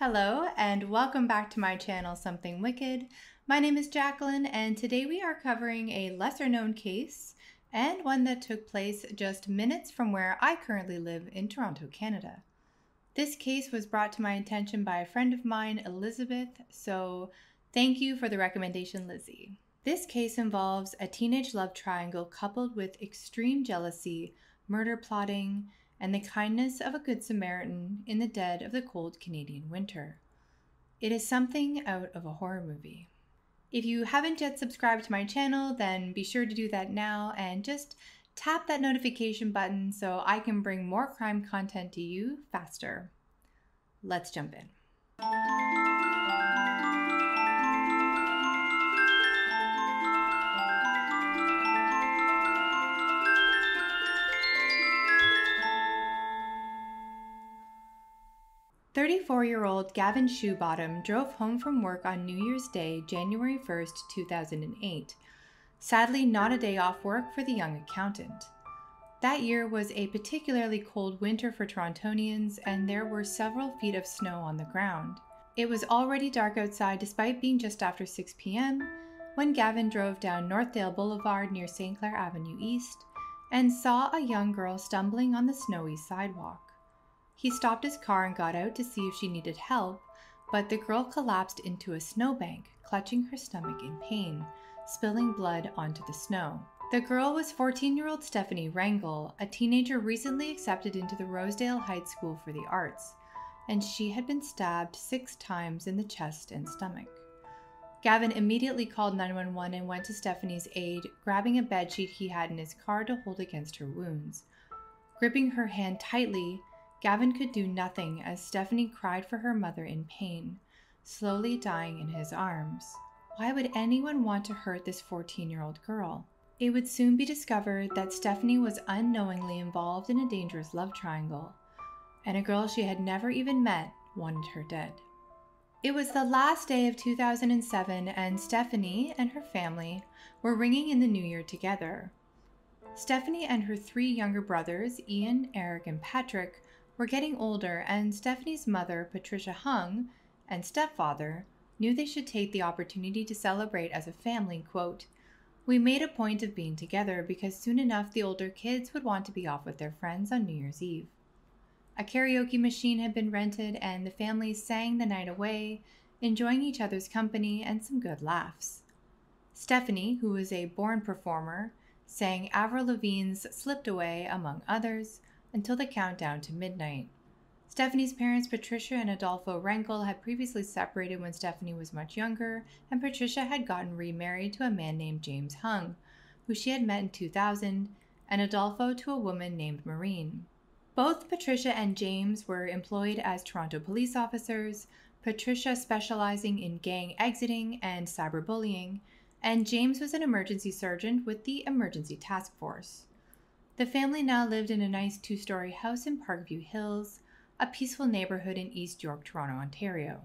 Hello and welcome back to my channel Something Wicked. My name is Jacqueline and today we are covering a lesser known case and one that took place just minutes from where I currently live in Toronto, Canada. This case was brought to my attention by a friend of mine, Elizabeth, so thank you for the recommendation, Lizzie. This case involves a teenage love triangle coupled with extreme jealousy, murder plotting, and the kindness of a good Samaritan in the dead of the cold Canadian winter. It is something out of a horror movie. If you haven't yet subscribed to my channel, then be sure to do that now and just tap that notification button so I can bring more crime content to you faster. Let's jump in. 34-year-old Gavin Shoebottom drove home from work on New Year's Day, January 1st, 2008. Sadly, not a day off work for the young accountant. That year was a particularly cold winter for Torontonians, and there were several feet of snow on the ground. It was already dark outside despite being just after 6 p.m. when Gavin drove down Northdale Boulevard near St. Clair Avenue East and saw a young girl stumbling on the snowy sidewalk. He stopped his car and got out to see if she needed help, but the girl collapsed into a snowbank, clutching her stomach in pain, spilling blood onto the snow. The girl was 14-year-old Stefanie Rengel, a teenager recently accepted into the Rosedale Heights School for the Arts, and she had been stabbed 6 times in the chest and stomach. Gavin immediately called 911 and went to Stefanie's aid, grabbing a bedsheet he had in his car to hold against her wounds. Gripping her hand tightly, Gavin could do nothing as Stefanie cried for her mother in pain, slowly dying in his arms. Why would anyone want to hurt this 14-year-old girl? It would soon be discovered that Stefanie was unknowingly involved in a dangerous love triangle, and a girl she had never even met wanted her dead. It was the last day of 2007, and Stefanie and her family were ringing in the new year together. Stefanie and her 3 younger brothers, Ian, Eric, and Patrick, were getting older, and Stefanie's mother, Patricia Hung, and stepfather knew they should take the opportunity to celebrate as a family. Quote, "We made a point of being together because soon enough the older kids would want to be off with their friends on New Year's Eve." A karaoke machine had been rented, and the family sang the night away, enjoying each other's company and some good laughs. Stefanie, who was a born performer, sang Avril Lavigne's "Slipped Away" among others, until the countdown to midnight. Stefanie's parents, Patricia and Adolfo Rengel, had previously separated when Stefanie was much younger, and Patricia had gotten remarried to a man named James Hung, who she had met in 2000, and Adolfo to a woman named Maureen. Both Patricia and James were employed as Toronto police officers, Patricia specializing in gang exiting and cyberbullying, and James was an emergency sergeant with the Emergency Task Force. The family now lived in a nice 2-story house in Parkview Hills, a peaceful neighborhood in East York, Toronto, Ontario.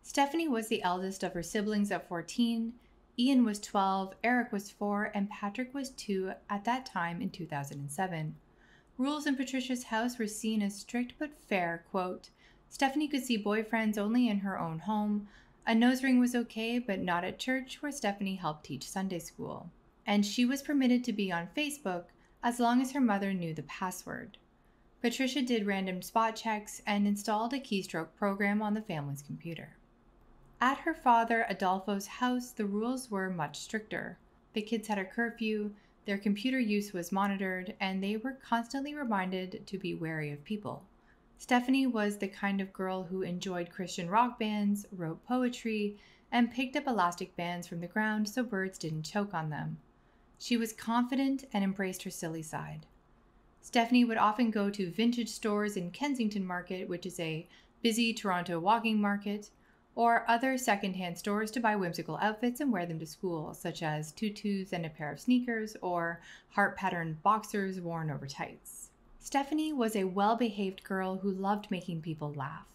Stefanie was the eldest of her siblings at 14, Ian was 12, Eric was 4, and Patrick was 2 at that time in 2007. Rules in Patricia's house were seen as strict but fair. Quote, "Stefanie could see boyfriends only in her own home. A nose ring was okay, but not at church where Stefanie helped teach Sunday school. And she was permitted to be on Facebook as long as her mother knew the password." Patricia did random spot checks and installed a keystroke program on the family's computer. At her father Adolfo's house, the rules were much stricter. The kids had a curfew, their computer use was monitored, and they were constantly reminded to be wary of people. Stefanie was the kind of girl who enjoyed Christian rock bands, wrote poetry, and picked up elastic bands from the ground so birds didn't choke on them. She was confident and embraced her silly side. Stefanie would often go to vintage stores in Kensington Market, which is a busy Toronto walking market, or other secondhand stores to buy whimsical outfits and wear them to school, such as tutus and a pair of sneakers, or heart-patterned boxers worn over tights. Stefanie was a well-behaved girl who loved making people laugh.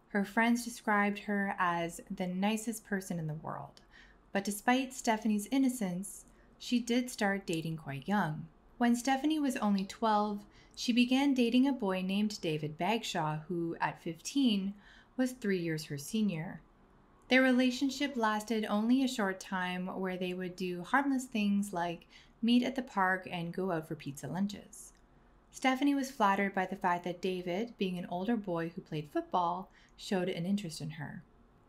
Her friends described her as the nicest person in the world, but despite Stefanie's innocence, she did start dating quite young. When Stefanie was only 12, she began dating a boy named David Bagshaw, who, at 15, was 3 years her senior. Their relationship lasted only a short time, where they would do harmless things like meet at the park and go out for pizza lunches. Stefanie was flattered by the fact that David, being an older boy who played football, showed an interest in her.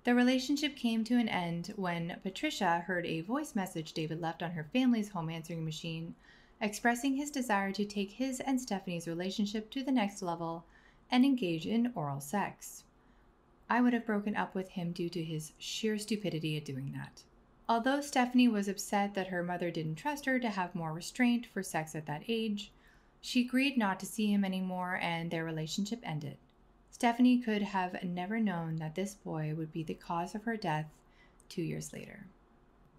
The relationship came to an end when Patricia heard a voice message David left on her family's home answering machine, expressing his desire to take his and Stefanie's relationship to the next level and engage in oral sex. I would have broken up with him due to his sheer stupidity at doing that. Although Stefanie was upset that her mother didn't trust her to have more restraint for sex at that age, she agreed not to see him anymore and their relationship ended. Stefanie could have never known that this boy would be the cause of her death 2 years later.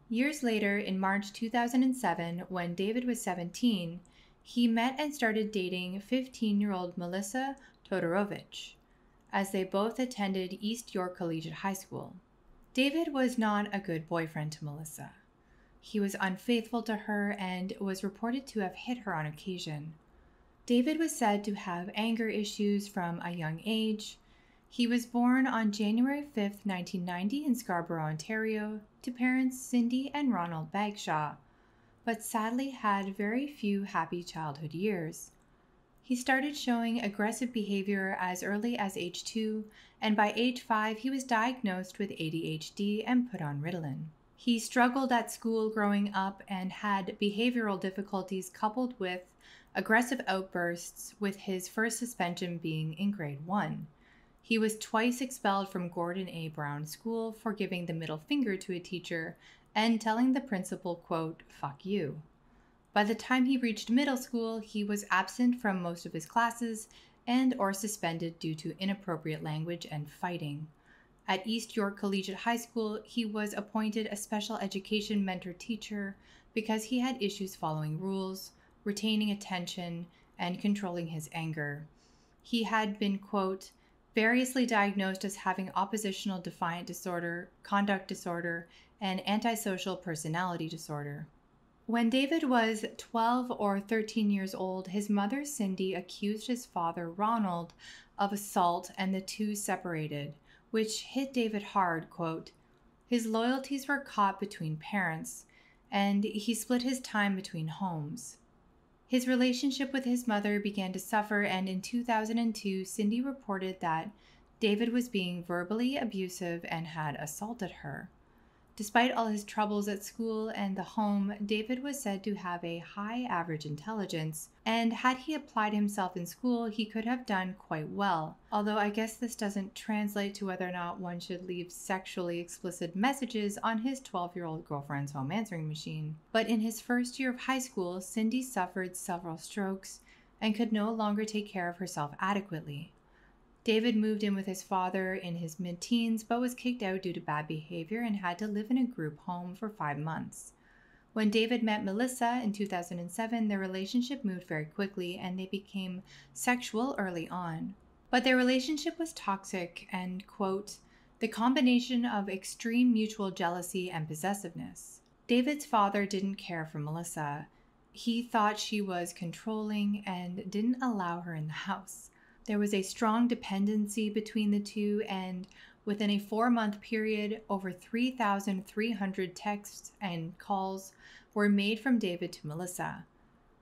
Years later, in March 2007, when David was 17, he met and started dating 15-year-old Melissa Todorovic, as they both attended East York Collegiate High School. David was not a good boyfriend to Melissa. He was unfaithful to her and was reported to have hit her on occasion. David was said to have anger issues from a young age. He was born on January 5, 1990 in Scarborough, Ontario, to parents Cindy and Ronald Bagshaw, but sadly had very few happy childhood years. He started showing aggressive behavior as early as age 2, and by age 5 he was diagnosed with ADHD and put on Ritalin. He struggled at school growing up and had behavioral difficulties coupled with aggressive outbursts, with his first suspension being in grade 1. He was twice expelled from Gordon A. Brown School for giving the middle finger to a teacher and telling the principal, quote, "fuck you." By the time he reached middle school, he was absent from most of his classes and or suspended due to inappropriate language and fighting. At East York Collegiate High School, he was appointed a special education mentor teacher because he had issues following rules, retaining attention, and controlling his anger. He had been, quote, variously diagnosed as having oppositional defiant disorder, conduct disorder, and antisocial personality disorder. When David was 12 or 13 years old, his mother, Cindy, accused his father, Ronald, of assault, and the two separated, which hit David hard, quote, his loyalties were caught between parents, and he split his time between homes. His relationship with his mother began to suffer, and in 2002, Cindy reported that David was being verbally abusive and had assaulted her. Despite all his troubles at school and the home, David was said to have a high average intelligence, and had he applied himself in school, he could have done quite well. Although I guess this doesn't translate to whether or not one should leave sexually explicit messages on his 12-year-old girlfriend's home answering machine. But in his first year of high school, Cindy suffered several strokes and could no longer take care of herself adequately. David moved in with his father in his mid-teens, but was kicked out due to bad behavior and had to live in a group home for 5 months. When David met Melissa in 2007, their relationship moved very quickly and they became sexual early on. But their relationship was toxic and, quote, the combination of extreme mutual jealousy and possessiveness. David's father didn't care for Melissa. He thought she was controlling and didn't allow her in the house. There was a strong dependency between the two, and within a 4-month period, over 3,300 texts and calls were made from David to Melissa.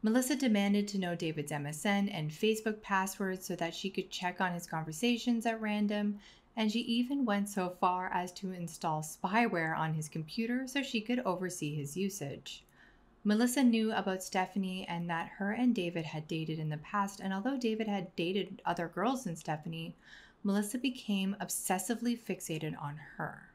Melissa demanded to know David's MSN and Facebook passwords so that she could check on his conversations at random, and she even went so far as to install spyware on his computer so she could oversee his usage. Melissa knew about Stefanie and that her and David had dated in the past, and although David had dated other girls than Stefanie, Melissa became obsessively fixated on her.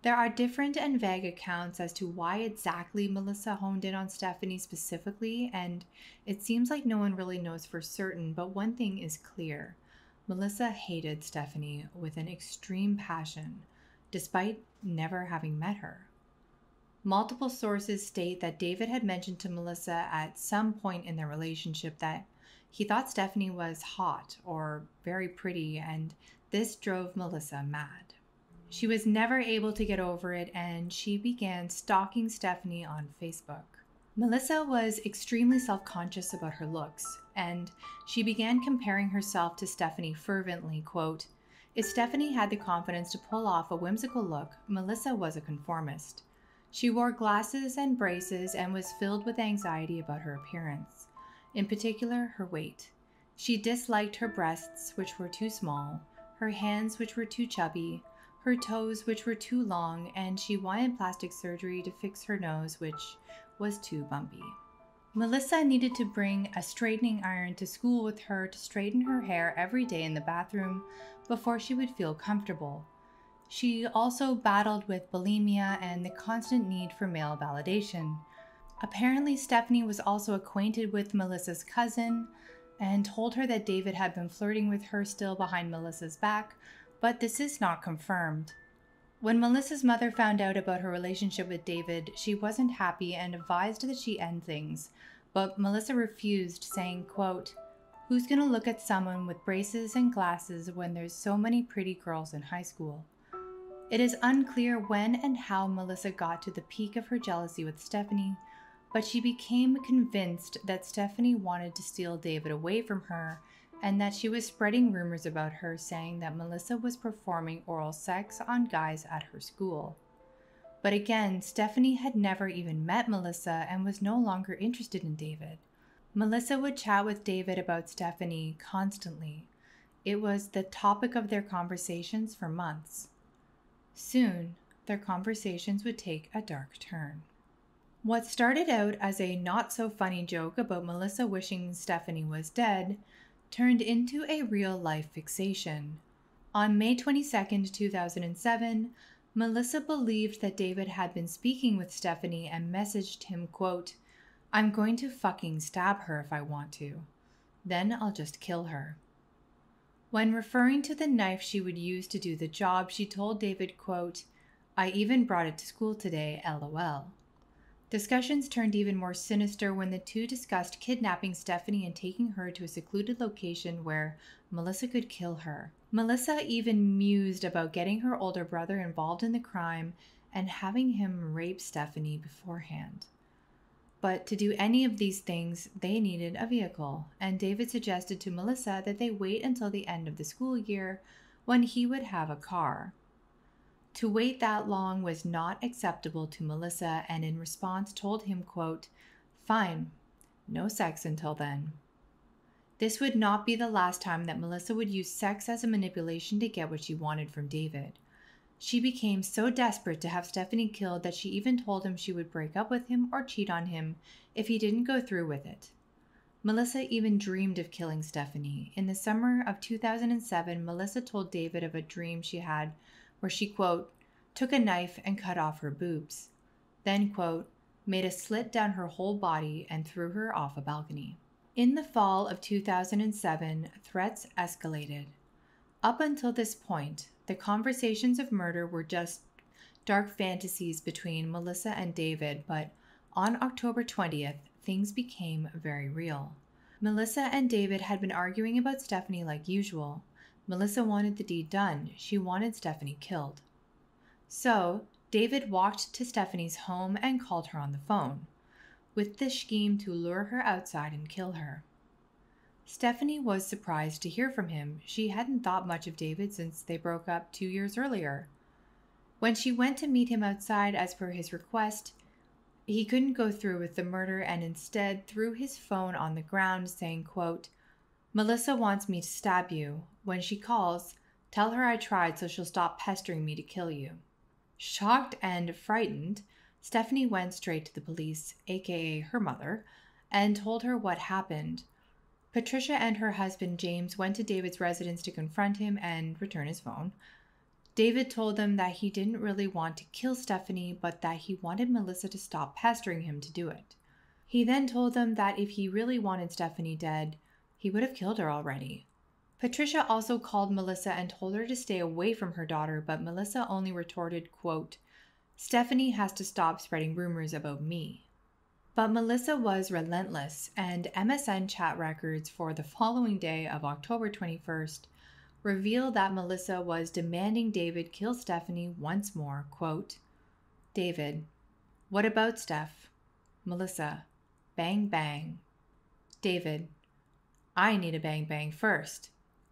There are different and vague accounts as to why exactly Melissa honed in on Stefanie specifically, and it seems like no one really knows for certain, but one thing is clear. Melissa hated Stefanie with an extreme passion, despite never having met her. Multiple sources state that David had mentioned to Melissa at some point in their relationship that he thought Stefanie was hot or very pretty, and this drove Melissa mad. She was never able to get over it, and she began stalking Stefanie on Facebook. Melissa was extremely self-conscious about her looks, and she began comparing herself to Stefanie fervently, quote, If Stefanie had the confidence to pull off a whimsical look, Melissa was a conformist. She wore glasses and braces and was filled with anxiety about her appearance, in particular her weight. She disliked her breasts, which were too small, her hands, which were too chubby, her toes, which were too long, and she wanted plastic surgery to fix her nose, which was too bumpy. Melissa needed to bring a straightening iron to school with her to straighten her hair every day in the bathroom before she would feel comfortable. She also battled with bulimia and the constant need for male validation. Apparently, Stefanie was also acquainted with Melissa's cousin and told her that David had been flirting with her still behind Melissa's back, but this is not confirmed. When Melissa's mother found out about her relationship with David, she wasn't happy and advised that she end things, but Melissa refused, saying, quote, "Who's gonna look at someone with braces and glasses when there's so many pretty girls in high school?" It is unclear when and how Melissa got to the peak of her jealousy with Stefanie, but she became convinced that Stefanie wanted to steal David away from her and that she was spreading rumors about her, saying that Melissa was performing oral sex on guys at her school. But again, Stefanie had never even met Melissa and was no longer interested in David. Melissa would chat with David about Stefanie constantly. It was the topic of their conversations for months. Soon, their conversations would take a dark turn. What started out as a not-so-funny joke about Melissa wishing Stefanie was dead turned into a real-life fixation. On May 22, 2007, Melissa believed that David had been speaking with Stefanie and messaged him, quote, "I'm going to fucking stab her if I want to. Then I'll just kill her." When referring to the knife she would use to do the job, she told David, quote, "I even brought it to school today, LOL." Discussions turned even more sinister when the two discussed kidnapping Stefanie and taking her to a secluded location where Melissa could kill her. Melissa even mused about getting her older brother involved in the crime and having him rape Stefanie beforehand. But to do any of these things, they needed a vehicle, and David suggested to Melissa that they wait until the end of the school year when he would have a car. To wait that long was not acceptable to Melissa, and in response told him, quote, "Fine, no sex until then." This would not be the last time that Melissa would use sex as a manipulation to get what she wanted from David. She became so desperate to have Stefanie killed that she even told him she would break up with him or cheat on him if he didn't go through with it. Melissa even dreamed of killing Stefanie. In the summer of 2007, Melissa told David of a dream she had where she, quote, "took a knife and cut off her boobs, then, quote, made a slit down her whole body and threw her off a balcony." In the fall of 2007, threats escalated. Up until this point, the conversations of murder were just dark fantasies between Melissa and David, but on October 20th, things became very real. Melissa and David had been arguing about Stefanie like usual. Melissa wanted the deed done. She wanted Stefanie killed. So, David walked to Stefanie's home and called her on the phone, with the scheme to lure her outside and kill her. Stefanie was surprised to hear from him. She hadn't thought much of David since they broke up 2 years earlier. When she went to meet him outside as per his request, he couldn't go through with the murder and instead threw his phone on the ground, saying, quote, "Melissa wants me to stab you. When she calls, tell her I tried so she'll stop pestering me to kill you." Shocked and frightened, Stefanie went straight to the police, aka her mother, and told her what happened. Patricia and her husband James went to David's residence to confront him and return his phone. David told them that he didn't really want to kill Stefanie, but that he wanted Melissa to stop pestering him to do it. He then told them that if he really wanted Stefanie dead, he would have killed her already. Patricia also called Melissa and told her to stay away from her daughter, but Melissa only retorted, quote, "Stefanie has to stop spreading rumors about me." But Melissa was relentless, and MSN chat records for the following day of October 21st reveal that Melissa was demanding David kill Stefanie once more, quote, "David, what about Steph?" Melissa, bang bang. David, "I need a bang bang first.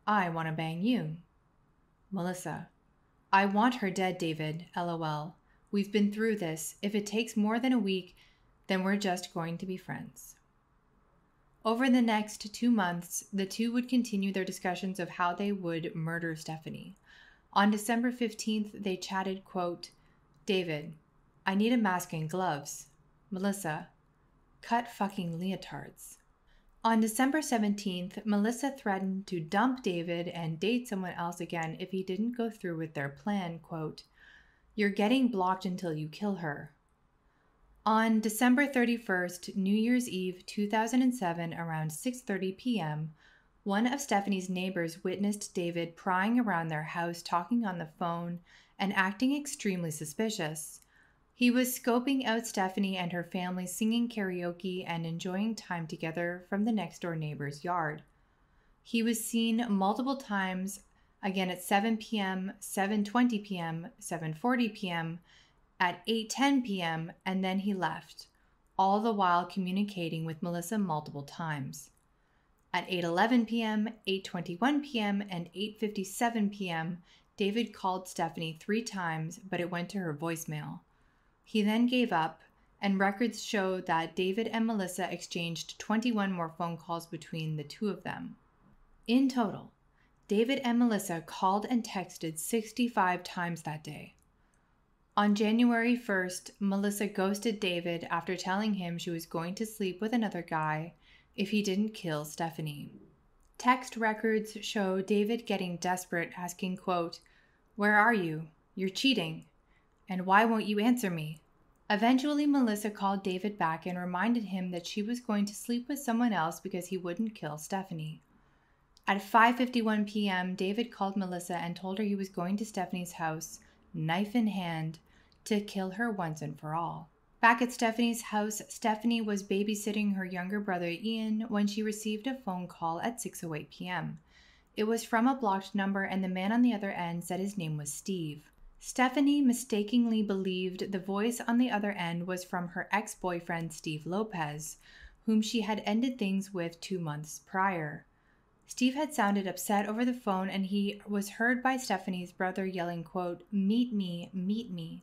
I want to bang you." Melissa: I want her dead, David. LOL. We've been through this. If it takes more than a week, then we're just going to be friends. Over the next 2 months, the two would continue their discussions of how they would murder Stefanie. On December 15th, they chatted, quote, David: I need a mask and gloves. Melissa: cut fucking leotards. On December 17th, Melissa threatened to dump David and date someone else again if he didn't go through with their plan, quote, You're getting blocked until you kill her. On December 31st, New Year's Eve 2007, around 6:30 p.m., one of Stefanie's neighbors witnessed David prying around their house, talking on the phone, and acting extremely suspicious. He was scoping out Stefanie and her family singing karaoke and enjoying time together from the next-door neighbor's yard. He was seen multiple times, again at 7 p.m., 7:20 p.m., 7:40 p.m., at 8:10 p.m., and then he left, all the while communicating with Melissa multiple times. At 8:11 p.m., 8:21 p.m., and 8:57 p.m., David called Stefanie 3 times, but it went to her voicemail. He then gave up, and records show that David and Melissa exchanged 21 more phone calls between the two of them. In total, David and Melissa called and texted 65 times that day. On January 1st, Melissa ghosted David after telling him she was going to sleep with another guy if he didn't kill Stefanie. Text records show David getting desperate, asking, quote, Where are you? You're cheating. And why won't you answer me? Eventually, Melissa called David back and reminded him that she was going to sleep with someone else because he wouldn't kill Stefanie. At 5:51 p.m., David called Melissa and told her he was going to Stefanie's house, knife in hand, to kill her once and for all. Back at Stefanie's house, Stefanie was babysitting her younger brother Ian when she received a phone call at 6:08 p.m. It was from a blocked number, and the man on the other end said his name was Steve. Stefanie mistakenly believed the voice on the other end was from her ex-boyfriend Steve Lopez, whom she had ended things with 2 months prior. Steve had sounded upset over the phone, and he was heard by Stefanie's brother yelling, quote, Meet me, meet me.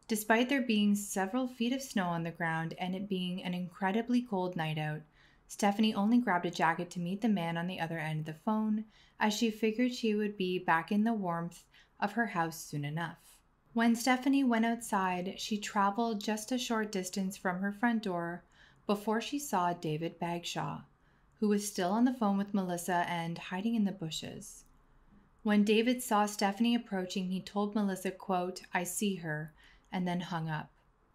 Despite there being several feet of snow on the ground and it being an incredibly cold night out, Stefanie only grabbed a jacket to meet the man on the other end of the phone, as she figured she would be back in the warmth of her house soon enough. When Stefanie went outside, she traveled just a short distance from her front door before she saw David Bagshaw, who was still on the phone with Melissa and hiding in the bushes. When David saw Stefanie approaching, he told Melissa, quote, I see her, and then hung up.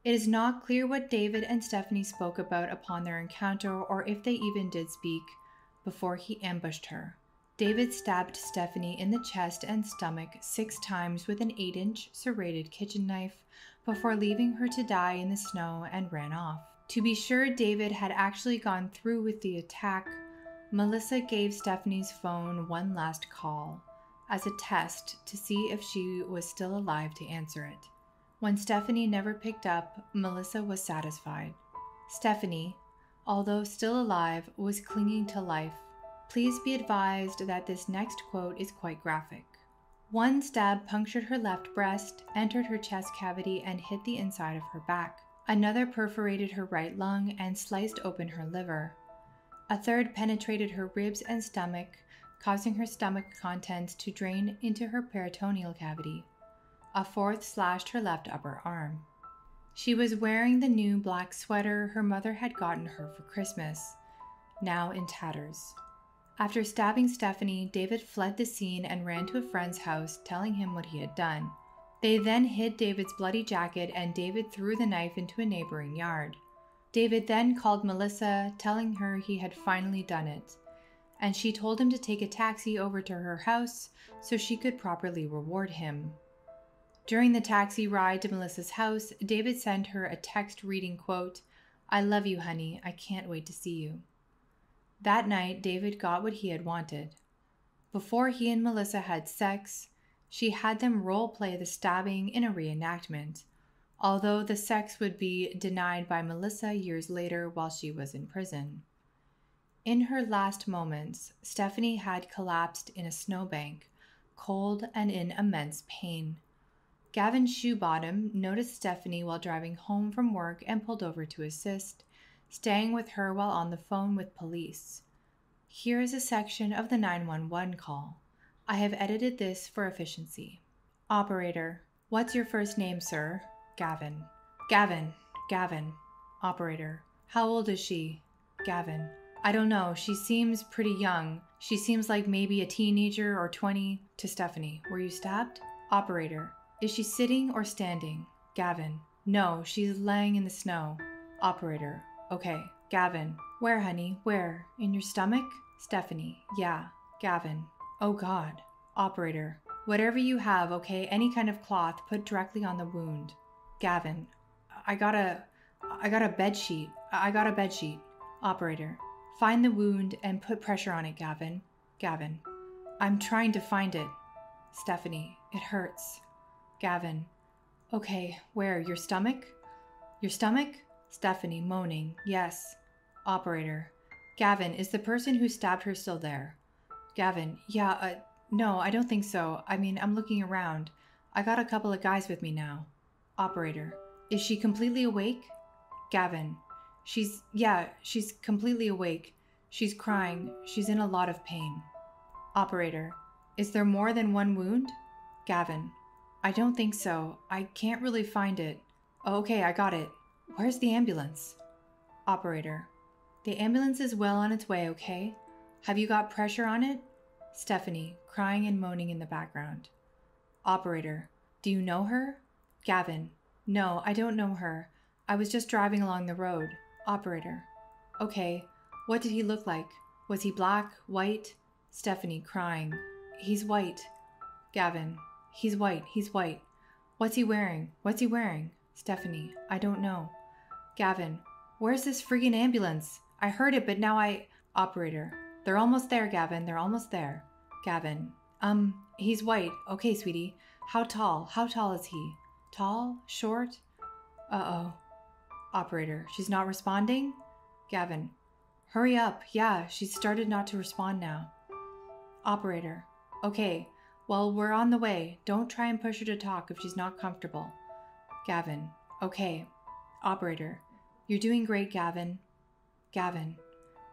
It is not clear what David and Stefanie spoke about upon their encounter, or if they even did speak, before he ambushed her. David stabbed Stefanie in the chest and stomach 6 times with an 8-inch serrated kitchen knife before leaving her to die in the snow and ran off. To be sure David had actually gone through with the attack, Melissa gave Stefanie's phone one last call as a test to see if she was still alive to answer it. When Stefanie never picked up, Melissa was satisfied. Stefanie, although still alive, was clinging to life. Please be advised that this next quote is quite graphic. One stab punctured her left breast, entered her chest cavity, and hit the inside of her back. Another perforated her right lung and sliced open her liver. A third penetrated her ribs and stomach, causing her stomach contents to drain into her peritoneal cavity. A fourth slashed her left upper arm. She was wearing the new black sweater her mother had gotten her for Christmas, now in tatters. After stabbing Stefanie, David fled the scene and ran to a friend's house, telling him what he had done. They then hid David's bloody jacket, and David threw the knife into a neighboring yard. David then called Melissa, telling her he had finally done it, and she told him to take a taxi over to her house so she could properly reward him. During the taxi ride to Melissa's house, David sent her a text reading, quote, I love you, honey. I can't wait to see you. That night, David got what he had wanted. Before he and Melissa had sex, she had them role-play the stabbing in a reenactment, although the sex would be denied by Melissa years later while she was in prison. In her last moments, Stefanie had collapsed in a snowbank, cold and in immense pain. Gavin Shoebottom noticed Stefanie while driving home from work and pulled over to assist, staying with her while on the phone with police. Here is a section of the 911 call. I have edited this for efficiency. Operator, what's your first name, sir? Gavin. Gavin. Operator, how old is she? Gavin. I don't know. She seems pretty young. She seems like maybe a teenager or 20. To Stefanie, were you stabbed? Operator, is she sitting or standing? Gavin. No, she's laying in the snow. Operator. Okay. Gavin. Where, honey? Where? In your stomach? Stefanie. Yeah. Gavin. Oh God. Operator. Whatever you have, okay? Any kind of cloth, put directly on the wound. Gavin. I got a bed sheet. I got a bed sheet. Operator. Find the wound and put pressure on it, Gavin. Gavin. I'm trying to find it. Stefanie. It hurts. Gavin. Okay, where? Your stomach? Your stomach? Stefanie, moaning. Yes. Operator. Gavin, is the person who stabbed her still there? Gavin. Yeah, no, I don't think so. I mean, I'm looking around. I got a couple of guys with me now. Operator. Is she completely awake? Gavin. She's completely awake. She's crying. She's in a lot of pain. Operator. Is there more than one wound? Gavin. I don't think so. I can't really find it. Oh, okay, I got it. Where's the ambulance? Operator. The ambulance is well on its way, okay? Have you got pressure on it? Stefanie, crying and moaning in the background. Operator. Do you know her? Gavin. No, I don't know her. I was just driving along the road. Operator. Okay. What did he look like? Was he black, white? Stefanie, crying. He's white. Gavin. He's white. What's he wearing? Stefanie. I don't know. Gavin. Where's this friggin' ambulance? I heard it, but now Operator. They're almost there, Gavin. They're almost there. Gavin. He's white. Okay, sweetie. How tall? How tall is he? Tall? Short? Uh-oh. Operator. She's not responding? Gavin. Hurry up. Yeah, she's started not to respond now. Operator. Okay. Well, we're on the way. Don't try and push her to talk if she's not comfortable. Gavin. Okay. Operator. You're doing great, Gavin. Gavin.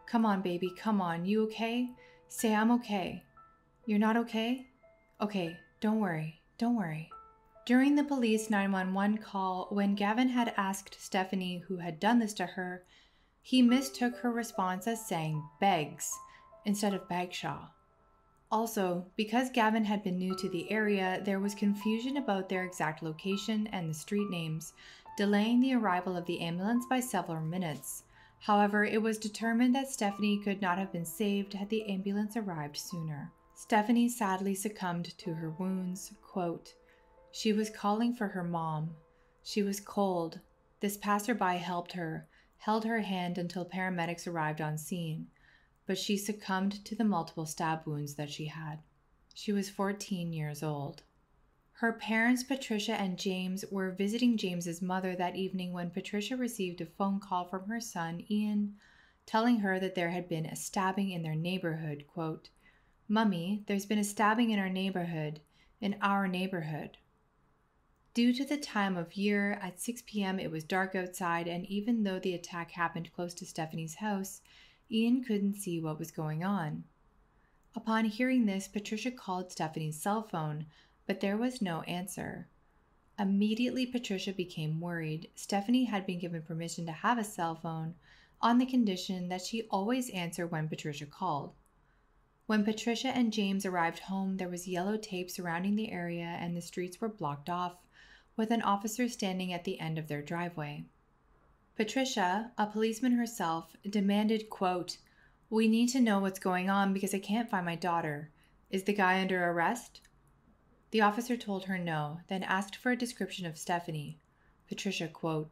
Come on, baby. Come on. You okay? Say I'm okay. You're not okay? Okay. Don't worry. During the police 911 call, when Gavin had asked Stefanie who had done this to her, he mistook her response as saying Beggs instead of Bagshaw. Also, because Gavin had been new to the area, there was confusion about their exact location and the street names, delaying the arrival of the ambulance by several minutes. However, it was determined that Stefanie could not have been saved had the ambulance arrived sooner. Stefanie sadly succumbed to her wounds. Quote, she was calling for her mom. She was cold. This passerby helped her, held her hand until paramedics arrived on scene, but she succumbed to the multiple stab wounds that she had. She was 14 years old. Her parents, Patricia and James, were visiting James's mother that evening when Patricia received a phone call from her son, Ian, telling her that there had been a stabbing in their neighborhood. Quote, Mummy, there's been a stabbing in our neighborhood. Due to the time of year, at 6 p.m. it was dark outside, and even though the attack happened close to Stefanie's house, Ian couldn't see what was going on. Upon hearing this, Patricia called Stefanie's cell phone, but there was no answer. Immediately, Patricia became worried. Stefanie had been given permission to have a cell phone on the condition that she always answer when Patricia called. When Patricia and James arrived home, there was yellow tape surrounding the area and the streets were blocked off, with an officer standing at the end of their driveway. Patricia, a policeman herself, demanded, quote, we need to know what's going on because I can't find my daughter. Is the guy under arrest? The officer told her no, then asked for a description of Stefanie. Patricia, quote,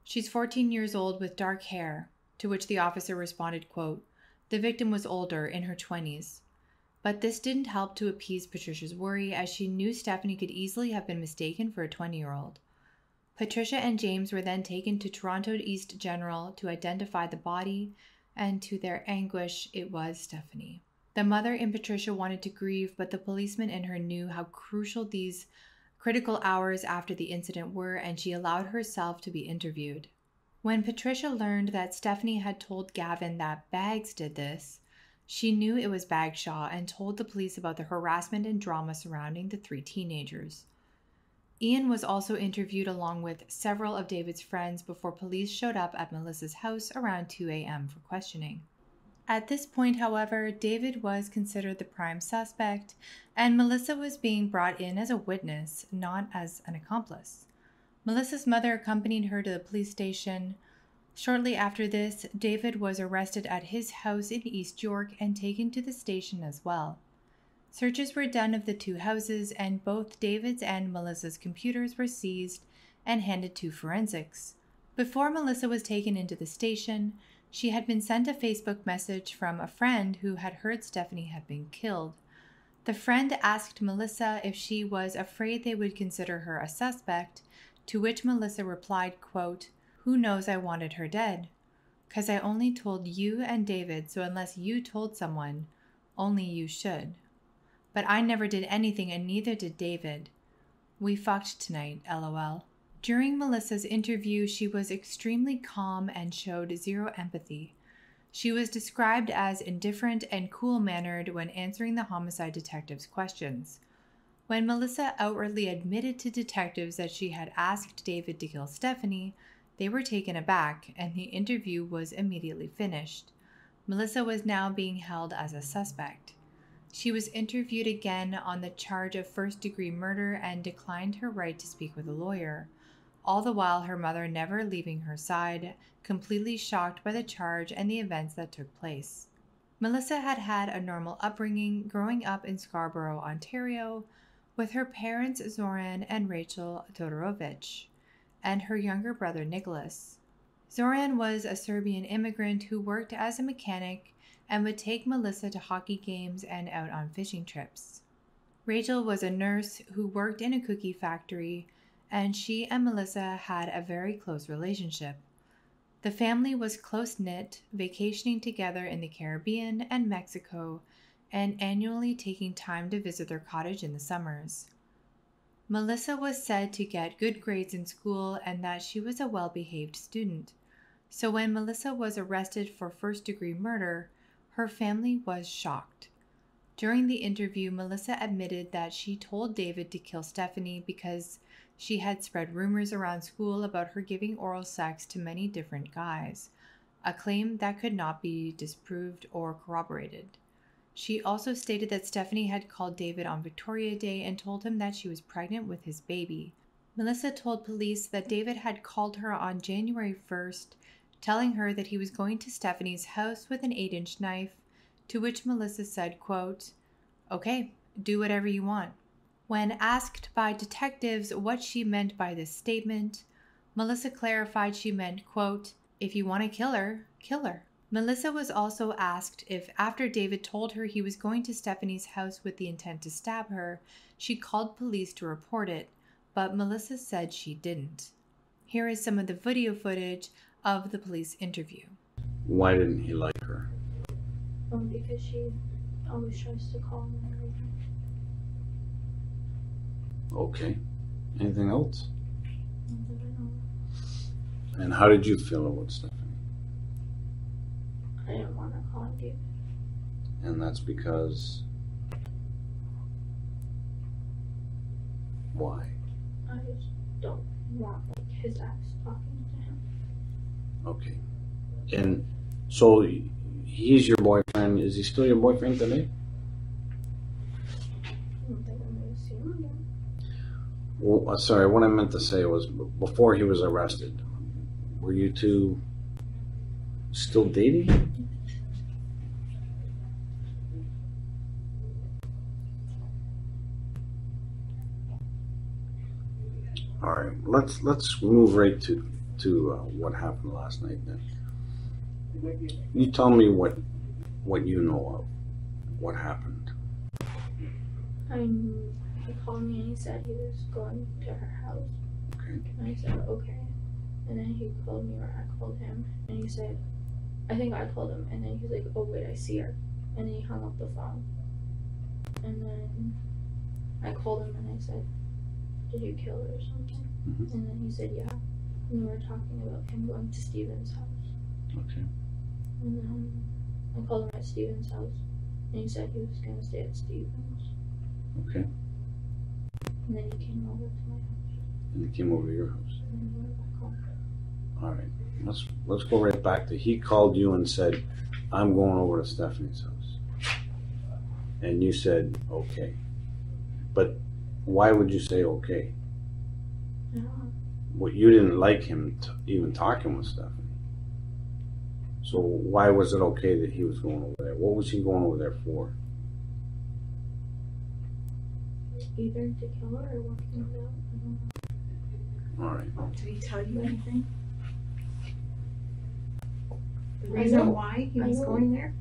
she's 14 years old with dark hair, to which the officer responded, quote, the victim was older, in her 20s. But this didn't help to appease Patricia's worry, as she knew Stefanie could easily have been mistaken for a 20-year-old. Patricia and James were then taken to Toronto East General to identify the body, and to their anguish, it was Stefanie. The mother in Patricia wanted to grieve, but the policeman in her knew how crucial these critical hours after the incident were, and she allowed herself to be interviewed. When Patricia learned that Stefanie had told Gavin that Bags did this, she knew it was Bagshaw and told the police about the harassment and drama surrounding the 3 teenagers. Ian was also interviewed along with several of David's friends before police showed up at Melissa's house around 2 a.m. for questioning. At this point, however, David was considered the prime suspect, and Melissa was being brought in as a witness, not as an accomplice. Melissa's mother accompanied her to the police station. Shortly after this, David was arrested at his house in East York and taken to the station as well. Searches were done of the 2 houses, and both David's and Melissa's computers were seized and handed to forensics. Before Melissa was taken into the station, she had been sent a Facebook message from a friend who had heard Stefanie had been killed. The friend asked Melissa if she was afraid they would consider her a suspect, to which Melissa replied, quote, "Who knows I wanted her dead? 'Cause I only told you and David, so unless you told someone, only you should. But I never did anything and neither did David. We fucked tonight, LOL." During Melissa's interview, she was extremely calm and showed zero empathy. She was described as indifferent and cool-mannered when answering the homicide detectives' questions. When Melissa outwardly admitted to detectives that she had asked David to kill Stefanie, they were taken aback, and the interview was immediately finished. Melissa was now being held as a suspect. She was interviewed again on the charge of first-degree murder and declined her right to speak with a lawyer, all the while her mother never leaving her side, completely shocked by the charge and the events that took place. Melissa had had a normal upbringing, growing up in Scarborough, Ontario, with her parents Zoran and Rachel Todorovic, and her younger brother Nicholas. Zoran was a Serbian immigrant who worked as a mechanic and would take Melissa to hockey games and out on fishing trips. Rachel was a nurse who worked in a cookie factory, and she and Melissa had a very close relationship. The family was close-knit, vacationing together in the Caribbean and Mexico, and annually taking time to visit their cottage in the summers. Melissa was said to get good grades in school and that she was a well-behaved student. So when Melissa was arrested for first-degree murder, her family was shocked. During the interview, Melissa admitted that she told David to kill Stefanie because she had spread rumors around school about her giving oral sex to many different guys, a claim that could not be disproved or corroborated. She also stated that Stefanie had called David on Victoria Day and told him that she was pregnant with his baby. Melissa told police that David had called her on January 1st, telling her that he was going to Stefanie's house with an 8-inch knife, to which Melissa said, quote, "Okay, do whatever you want." When asked by detectives what she meant by this statement, Melissa clarified she meant, quote, "If you want to kill her, kill her." Melissa was also asked if after David told her he was going to Stefanie's house with the intent to stab her, she called police to report it, but Melissa said she didn't. Here is some of the video footage of the police interview. Why didn't he like her? Because she always tries to call me and everything. Okay. Anything else? Not that I know. And how did you feel about Stefanie? I didn't want to call him David. And that's because... Why? I just don't want his ex talking to him. Okay. And so he's your boyfriend. Is he still your boyfriend today? I don't think I'm going to see him again. Well, sorry, what I meant to say was before he was arrested, were you two still dating? All right, let's move right to what happened last night then. You tell me what you know of what happened. He called me and he said he was going to her house. Okay. And I said, okay. And then he called me, or I called him, and he said, I think I called him, and then he's like, oh wait, I see her. And then he hung up the phone. And then I called him and I said, did you kill her or something? Mhm. And then he said, yeah. And we were talking about him going to Steven's house. Okay. And then I called him at Steven's house. And he said he was going to stay at Steven's. Okay. And then he came over to my house. And he came over to your house. And then we went back home. All right. Let's go right back to he called you and said, I'm going over to Stephanie's house. And you said, okay. But why would you say okay? Yeah. Well, you didn't like him even talking with Stephanie. So why was it okay that he was going over there? What was he going over there for? Either to kill her or working it out. I don't know. All right. Did he tell you anything? The I reason know- why he I was know. going there?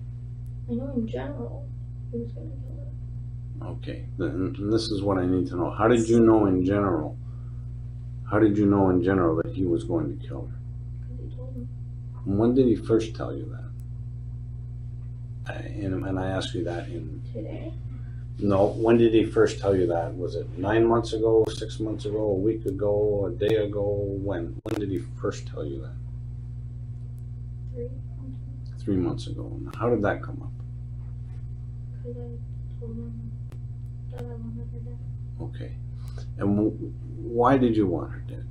I know in general he was going to kill her. Okay. And this is what I need to know. How did you know in general? How did you know in general that he was going to kill her? Because he told me. And when did he first tell you that? And I asked you that in... Today? No, when did he first tell you that? Was it 9 months ago, 6 months ago, a week ago, a day ago? When? When did he first tell you that? 3 months. 3 months ago. And how did that come up? Because I told him that I wanted her dead. Okay. And why did you want her dead?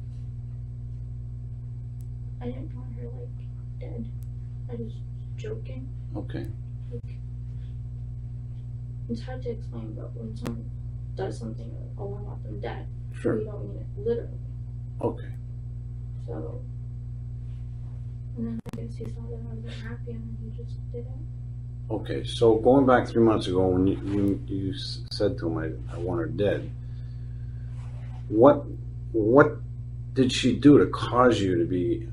I didn't want her like dead. I was joking. Okay. Like, it's hard to explain, but when someone does something like, oh, I want them dead, Sure. you don't mean it literally. Okay. So, and then I guess he saw that I wasn't happy and then he just did it. Okay. So going back 3 months ago when you said to him, I want her dead, what did she do to cause you to be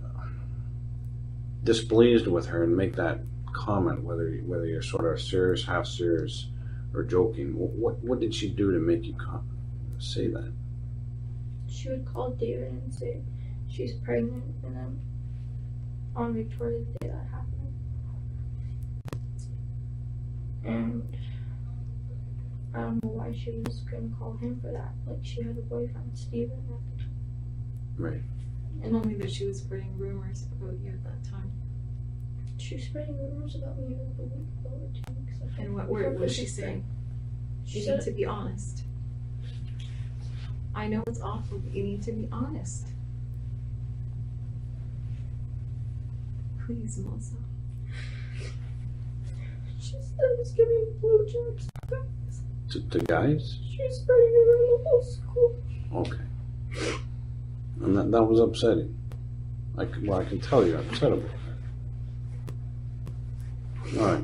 displeased with her and make that comment, whether you're sort of serious, half serious, or joking? What did she do to make you say that? She would call David and say she's pregnant, and then on Victoria's Day that happened. And I don't know why she was gonna call him for that. Like, she had a boyfriend, Steven, at the time. Right. And only that she was spreading rumors about you at that time. She was spreading rumors about me like a week ago or 2 weeks ago. And what was she saying? She You said need to be honest. I know it's awful, but you need to be honest. Please, Melissa. she said I was giving blowjobs. To guys? She was spreading it around the whole school. Okay. And that was upsetting. I can tell you're upset about that. All right.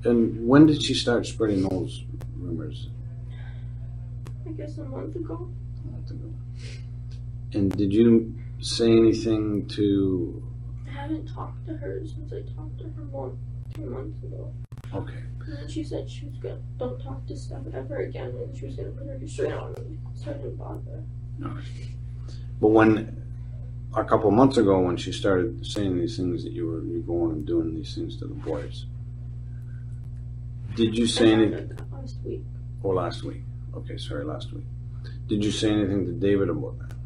And when did she start spreading those rumors? I guess a month ago. A month ago. And did you say anything to... I haven't talked to her since I talked to her 2 months ago. Okay. And then she said she was gonna don't talk to Steph ever again, and she was gonna put her restraint on me, so I didn't bother. All right. But when, a couple of months ago, when she started saying these things that you're going and doing these things to the boys, did you say I found anything? out that last week. Or last week? Okay, sorry, last week. Did you say anything to David about that?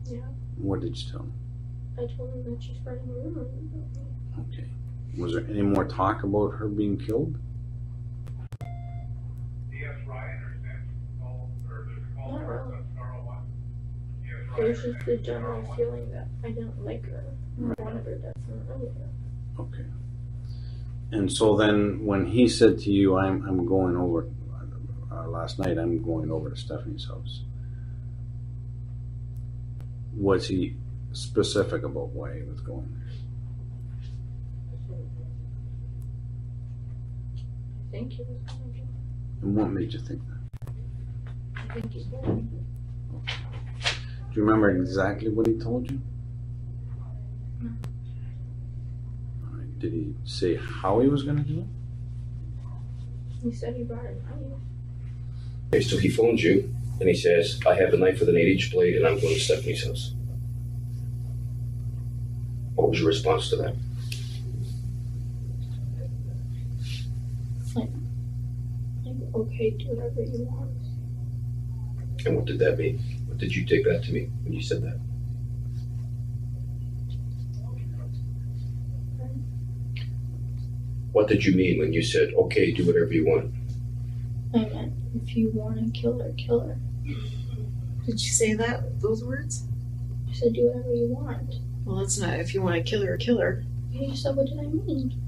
Yeah. What did you tell him? I told him that she's spreading rumors about me. Okay. Was there any more talk about her being killed? Not really. It was just the general feeling that I didn't like her. I wanted her dead from earlier. Okay. And so then, when he said to you, "I'm going over," last night, "I'm going over to Stephanie's house," was he specific about why he was going there? I think he was gonna do it. And what made you think that? I think he would. Do you remember exactly what he told you? No. All right. Did he say how he was going to do it? He said he brought a knife. Okay, so he phones you and he says, I have a knife with an 8-inch blade and I'm going to Stephanie's house. What was your response to that? Like, okay, do whatever you want. And what did that mean? What did you take that to mean when you said that? What did you mean when you said, okay, do whatever you want? I meant, if you want to kill her, kill her. Did you say those words? I said, do whatever you want. Well, that's not if you want to kill her, kill her. You said, what did I mean?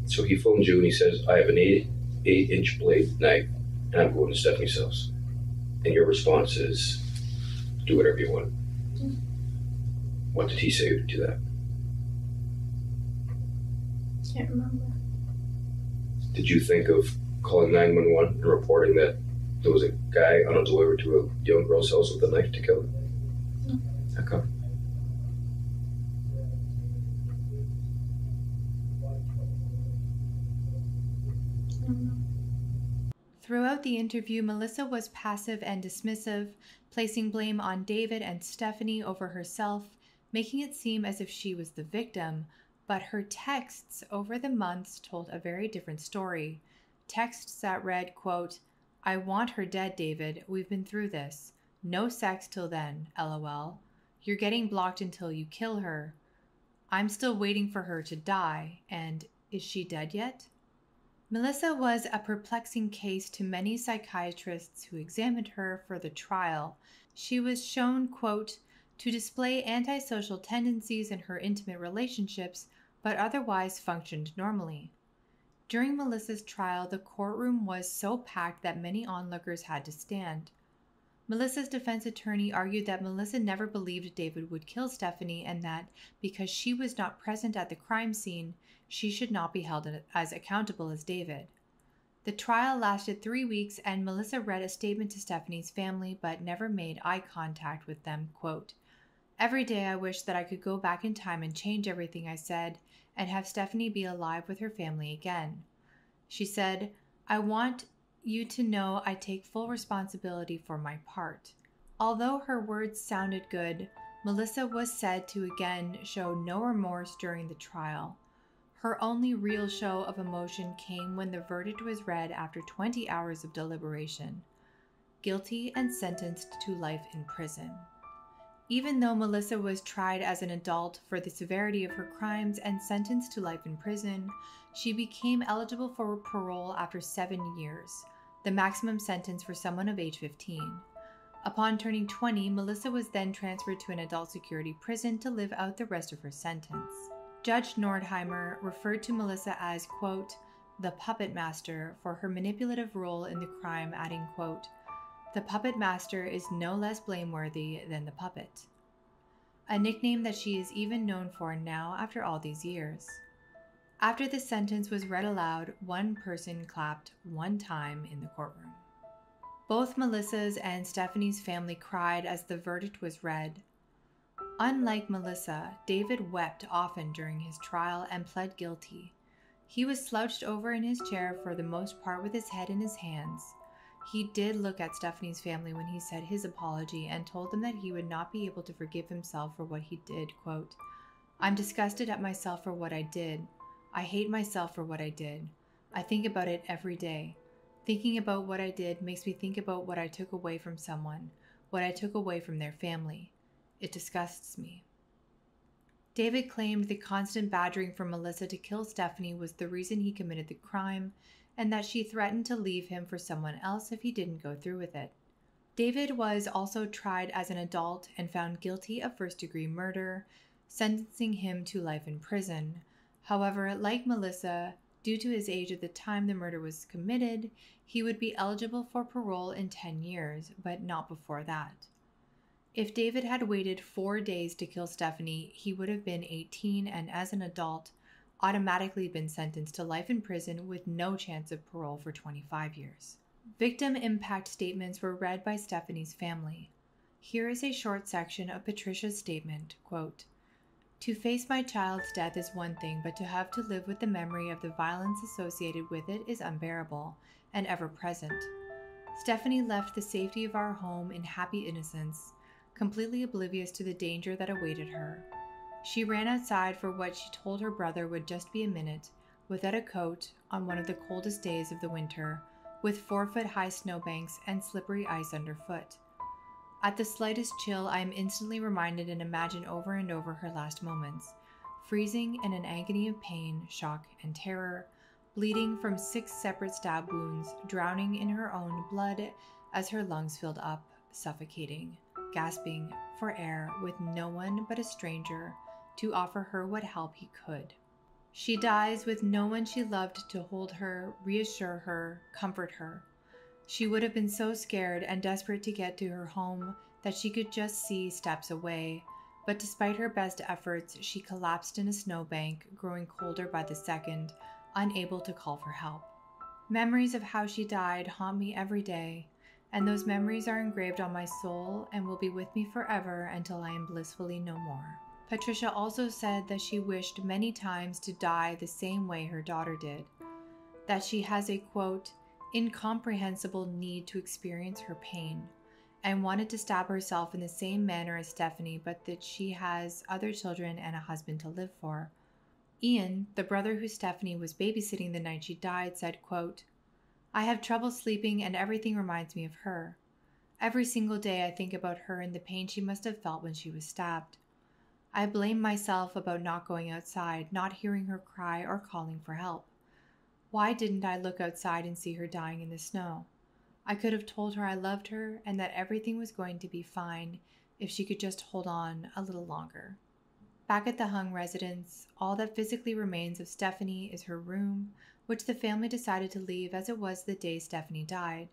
So he phoned you and he says, I have an 8-inch blade knife and I'm going to Stephanie's house. And your response is, do whatever you want. What did he say to that? Can't remember. Did you think of calling 911 and reporting that there was a guy on his way over to a young girl's house with a knife to kill her? No. How come? I don't know. Throughout the interview, Melissa was passive and dismissive, placing blame on David and Stefanie over herself, making it seem as if she was the victim, but her texts over the months told a very different story. Texts that read, quote, I want her dead, David. We've been through this. No sex till then, LOL. You're getting blocked until you kill her. I'm still waiting for her to die, and is she dead yet? Melissa was a perplexing case to many psychiatrists who examined her for the trial. She was shown, quote, to display antisocial tendencies in her intimate relationships, but otherwise functioned normally. During Melissa's trial, the courtroom was so packed that many onlookers had to stand. Melissa's defense attorney argued that Melissa never believed David would kill Stefanie and that because she was not present at the crime scene, she should not be held as accountable as David. The trial lasted 3 weeks and Melissa read a statement to Stefanie's family but never made eye contact with them, quote, Every day I wish that I could go back in time and change everything I said and have Stefanie be alive with her family again. She said, I want you to know I take full responsibility for my part. Although her words sounded good, Melissa was said to again show no remorse during the trial. Her only real show of emotion came when the verdict was read after 20 hours of deliberation. Guilty and sentenced to life in prison. Even though Melissa was tried as an adult for the severity of her crimes and sentenced to life in prison, she became eligible for parole after 7 years, the maximum sentence for someone of age 15. Upon turning 20, Melissa was then transferred to an adult security prison to live out the rest of her sentence. Judge Nordheimer referred to Melissa as, quote, the puppet master for her manipulative role in the crime, adding, quote, the puppet master is no less blameworthy than the puppet. A nickname that she is even known for now after all these years. After the sentence was read aloud, one person clapped 1 time in the courtroom. Both Melissa's and Stefanie's family cried as the verdict was read. Unlike Melissa, David wept often during his trial and pled guilty. He was slouched over in his chair for the most part with his head in his hands. He did look at Stefanie's family when he said his apology and told them that he would not be able to forgive himself for what he did, quote, I'm disgusted at myself for what I did. I hate myself for what I did. I think about it every day. Thinking about what I did makes me think about what I took away from someone, what I took away from their family. It disgusts me. David claimed the constant badgering from Melissa to kill Stefanie was the reason he committed the crime, and that she threatened to leave him for someone else if he didn't go through with it. David was also tried as an adult and found guilty of first-degree murder, sentencing him to life in prison. However, like Melissa, due to his age at the time the murder was committed, he would be eligible for parole in 10 years, but not before that. If David had waited 4 days to kill Stefanie, he would have been 18 and as an adult, automatically been sentenced to life in prison with no chance of parole for 25 years. Victim impact statements were read by Stefanie's family. Here is a short section of Patricia's statement, quote, To face my child's death is one thing, but to have to live with the memory of the violence associated with it is unbearable and ever present. Stefanie left the safety of our home in happy innocence. completely oblivious to the danger that awaited her. She ran outside for what she told her brother would just be a minute, without a coat, on one of the coldest days of the winter, with 4-foot-high snowbanks and slippery ice underfoot. At the slightest chill, I am instantly reminded and imagine over and over her last moments, freezing in an agony of pain, shock, and terror, bleeding from 6 separate stab wounds, drowning in her own blood as her lungs filled up, suffocating, gasping for air with no one but a stranger to offer her what help he could. She dies with no one she loved to hold her, reassure her, comfort her. She would have been so scared and desperate to get to her home that she could just see steps away, but despite her best efforts, she collapsed in a snowbank, growing colder by the second, unable to call for help. Memories of how she died haunt me every day, and those memories are engraved on my soul and will be with me forever until I am blissfully no more. Patricia also said that she wished many times to die the same way her daughter did, that she has a, quote, incomprehensible need to experience her pain, and wanted to stab herself in the same manner as Stefanie, but that she has other children and a husband to live for. Ian, the brother who Stefanie was babysitting the night she died, said, quote, I have trouble sleeping and everything reminds me of her. Every single day I think about her and the pain she must have felt when she was stabbed. I blame myself about not going outside, not hearing her cry or calling for help. Why didn't I look outside and see her dying in the snow? I could have told her I loved her and that everything was going to be fine if she could just hold on a little longer. Back at the Hung residence, all that physically remains of Stefanie is her room, which the family decided to leave as it was the day Stefanie died.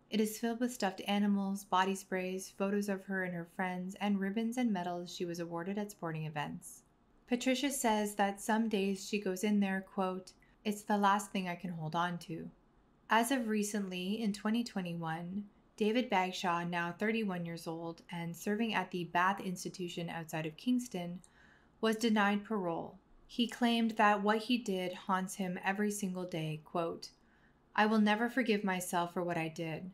It is filled with stuffed animals, body sprays, photos of her and her friends, and ribbons and medals she was awarded at sporting events. Patricia says that some days she goes in there, quote, it's the last thing I can hold on to. As of recently, in 2021, David Bagshaw, now 31 years old and serving at the Bath Institution outside of Kingston, was denied parole. He claimed that what he did haunts him every single day, quote, I will never forgive myself for what I did.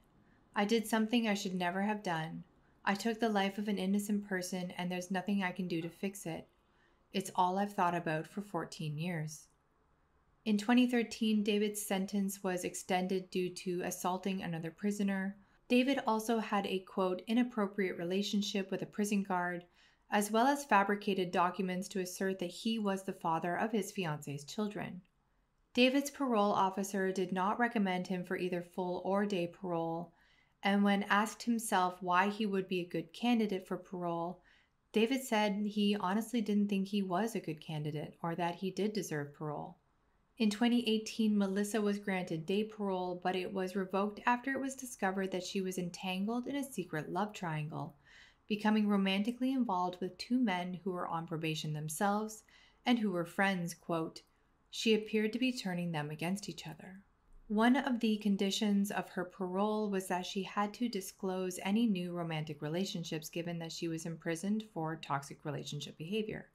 I did something I should never have done. I took the life of an innocent person and there's nothing I can do to fix it. It's all I've thought about for 14 years. In 2013, David's sentence was extended due to assaulting another prisoner. David also had a, quote, inappropriate relationship with a prison guard, as well as fabricated documents to assert that he was the father of his fiance's children. David's parole officer did not recommend him for either full or day parole, and when asked himself why he would be a good candidate for parole, David said he honestly didn't think he was a good candidate or that he did deserve parole. In 2018, Melissa was granted day parole, but it was revoked after it was discovered that she was entangled in a secret love triangle, becoming romantically involved with 2 men who were on probation themselves and who were friends, quote, she appeared to be turning them against each other. One of the conditions of her parole was that she had to disclose any new romantic relationships given that she was imprisoned for toxic relationship behavior.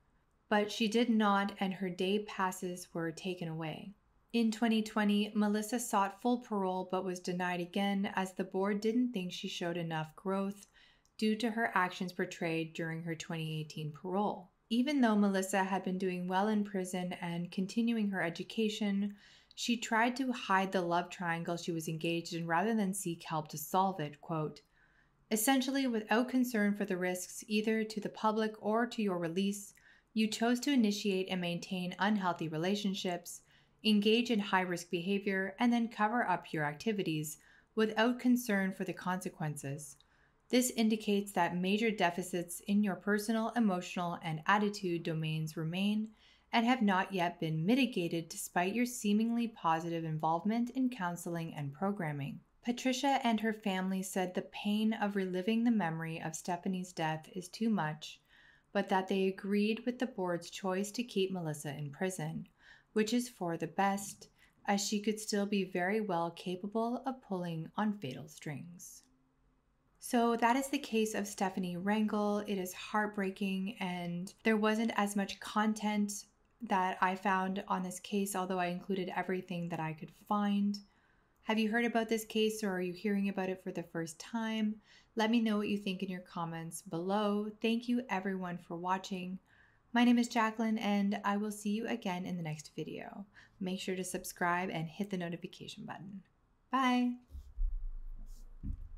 But she did not, and her day passes were taken away. In 2020, Melissa sought full parole but was denied again as the board didn't think she showed enough growth due to her actions portrayed during her 2018 parole. Even though Melissa had been doing well in prison and continuing her education, she tried to hide the love triangle she was engaged in rather than seek help to solve it, quote, essentially without concern for the risks either to the public or to your release, you chose to initiate and maintain unhealthy relationships, engage in high-risk behavior, and then cover up your activities without concern for the consequences. This indicates that major deficits in your personal, emotional, and attitude domains remain and have not yet been mitigated despite your seemingly positive involvement in counseling and programming. Patricia and her family said the pain of reliving the memory of Stefanie's death is too much, but that they agreed with the board's choice to keep Melissa in prison, which is for the best, as she could still be very well capable of pulling on fatal strings. So that is the case of Stefanie Rengel. It is heartbreaking, and there wasn't as much content that I found on this case, although I included everything that I could find. Have you heard about this case, or are you hearing about it for the first time? Let me know what you think in your comments below. Thank you everyone for watching. My name is Jacqueline, and I will see you again in the next video. Make sure to subscribe and hit the notification button. Bye!